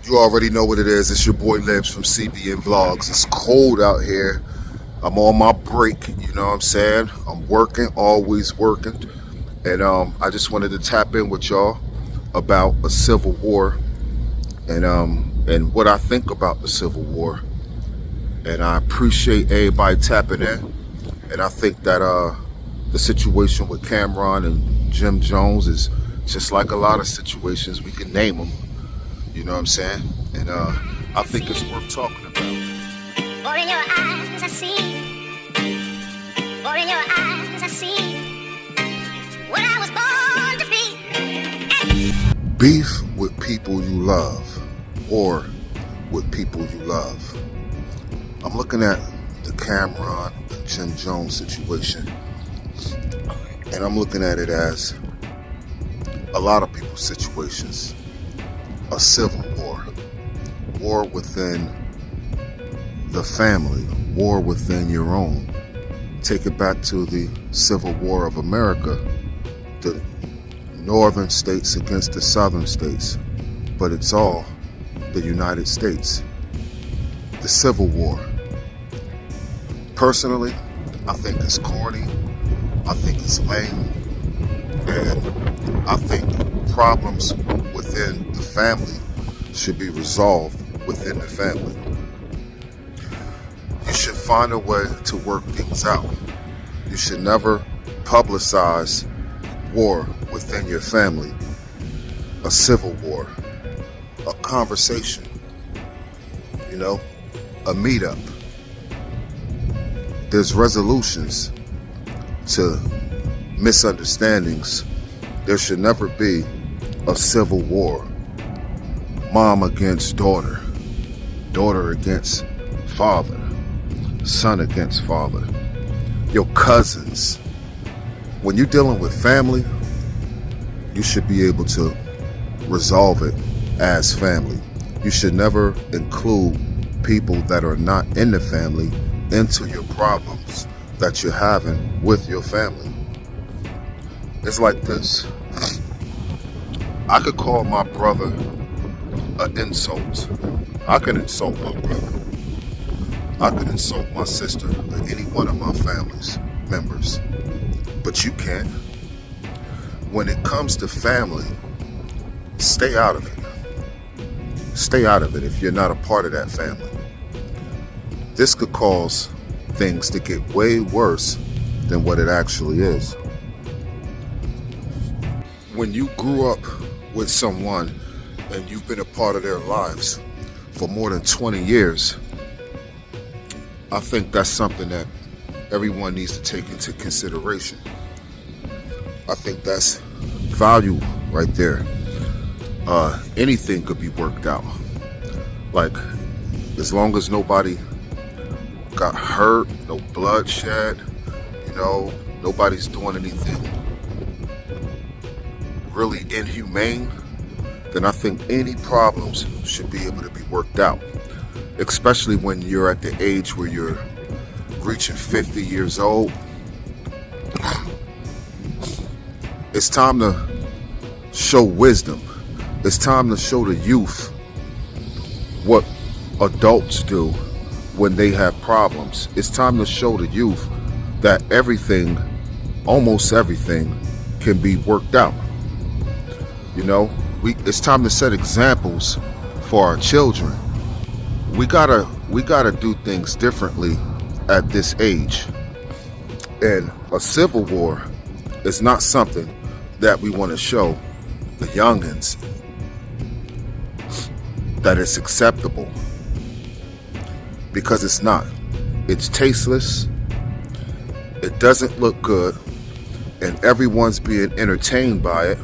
You already know what it is. It's your boy Libs from CBN Vlogs. It's cold out here. I'm on my break, you know what I'm saying? I'm working, always working. And I just wanted to tap in with y'all about a civil war and what I think about the Civil War. And I appreciate everybody tapping in. And I think that the situation with Cameron and Jim Jones is just like a lot of situations. We can name them. You know what I'm saying? And I think it's worth talking about. For in your eyes I see, for in your eyes I see what I was born to be. Beef with people you love or with people you love. I'm looking at the Cameron and Jim Jones situation, and I'm looking at it as a lot of people's situations. A civil war within the family, war within your own. Take it back to the Civil War of America, the northern states against the southern states, but it's all the United States. The Civil War. Personally, I think it's corny, I think it's lame, and I think problems within the family should be resolved within the family. You should find a way to work things out. You should never publicize war within your family, a civil war, a conversation, a meetup. There's resolutions to misunderstandings. There should never be a civil war. Mom against daughter, daughter against father, son against father, your cousins. When you're dealing with family, you should be able to resolve it as family. You should never include people that are not in the family into your problems that you're having with your family. It's like this. I could call my brother an insult. I could insult my brother. I could insult my sister or any one of my family's members. But you can't. When it comes to family, stay out of it. Stay out of it if you're not a part of that family. This could cause things to get way worse than what it actually is. When you grew up with someone and you've been a part of their lives for more than 20 years, I think that's something that everyone needs to take into consideration. I think that's value right there. Anything could be worked out. Like, as long as nobody got hurt, no bloodshed, nobody's doing anything really inhumane, then I think any problems should be able to be worked out. Especially when you're at the age where you're reaching 50 years old. It's time to show wisdom. It's time to show the youth what adults do when they have problems. It's time to show the youth that everything, almost everything, can be worked out. It's time to set examples for our children. We gotta do things differently at this age. And a civil war is not something that we want to show the youngins that it's acceptable, because it's not. It's tasteless, it doesn't look good, and everyone's being entertained by it,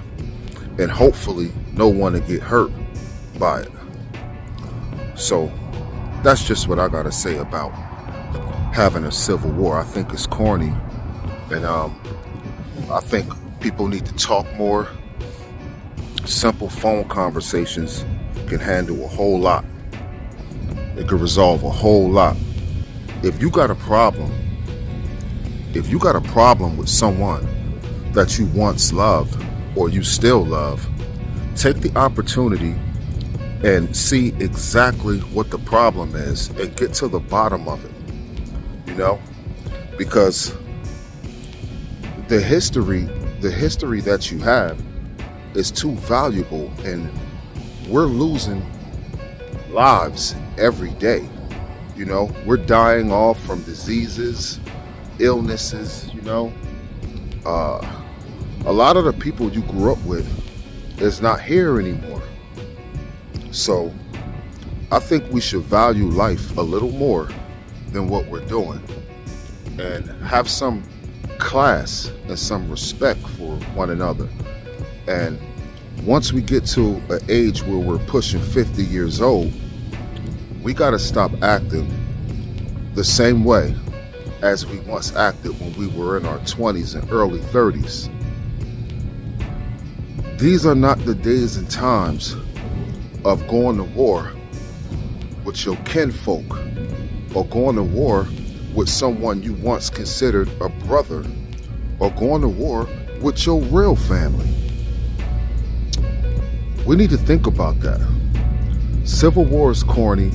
and hopefully no one to get hurt by it. So that's just what I gotta say about having a civil war. I think it's corny, and I think people need to talk more. Simple phone conversations can handle a whole lot. It could resolve a whole lot. If you got a problem with someone that you once loved or you still love, take the opportunity and see exactly what the problem is and get to the bottom of it, you know, because the history that you have is too valuable, and we're losing lives every day. You know, we're dying off from diseases, illnesses, you know. A lot of the people you grew up with is not here anymore. So I think we should value life a little more than what we're doing, and have some class and some respect for one another. And once we get to an age where we're pushing 50 years old, we got to stop acting the same way as we once acted when we were in our 20s and early 30s. These are not the days and times of going to war with your kinfolk, or going to war with someone you once considered a brother, or going to war with your real family. We need to think about that. Civil war is corny,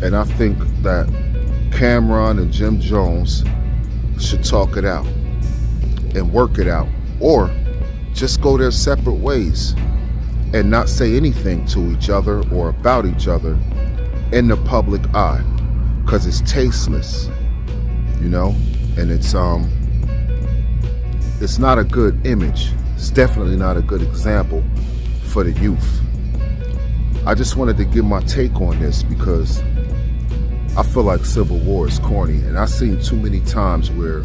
and I think that Cameron and Jim Jones should talk it out and work it out, or just go their separate ways and not say anything to each other or about each other in the public eye, because it's tasteless, you know, and it's not a good image. It's definitely not a good example for the youth. I just wanted to give my take on this because I feel like civil war is corny, and I've seen too many times where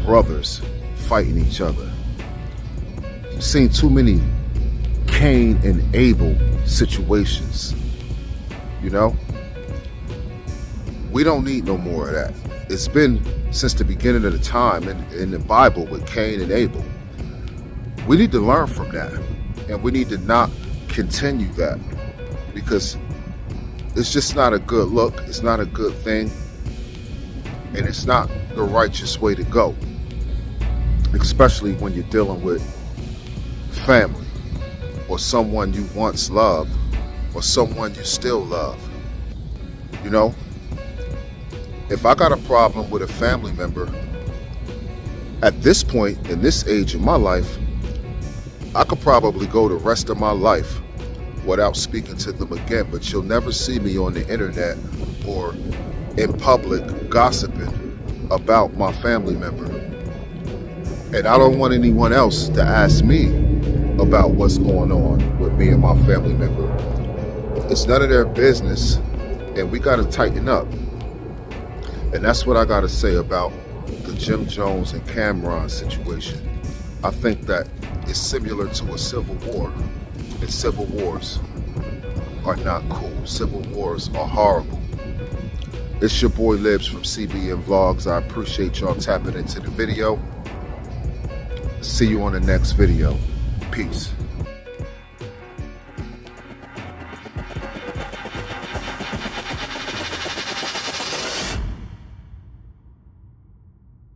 brothers fighting each other. I've seen too many Cain and Abel situations, you know? We don't need no more of that. It's been since the beginning of the time in the Bible with Cain and Abel. We need to learn from that, and we need to not continue that, because it's just not a good look. It's not a good thing, and it's not the righteous way to go, especially when you're dealing with family, or someone you once loved, or someone you still love. You know, if I got a problem with a family member at this point in this age of my life, I could probably go the rest of my life without speaking to them again, but you'll never see me on the internet or in public gossiping about my family member. And I don't want anyone else to ask me about what's going on with me and my family member. It's none of their business, and we gotta tighten up. And that's what I gotta say about the Jim Jones and Cameron situation. I think that it's similar to a civil war, and civil wars are not cool. Civil wars are horrible. It's your boy Libs from CBN Vlogs. I appreciate y'all tapping into the video. See you on the next video. Peace.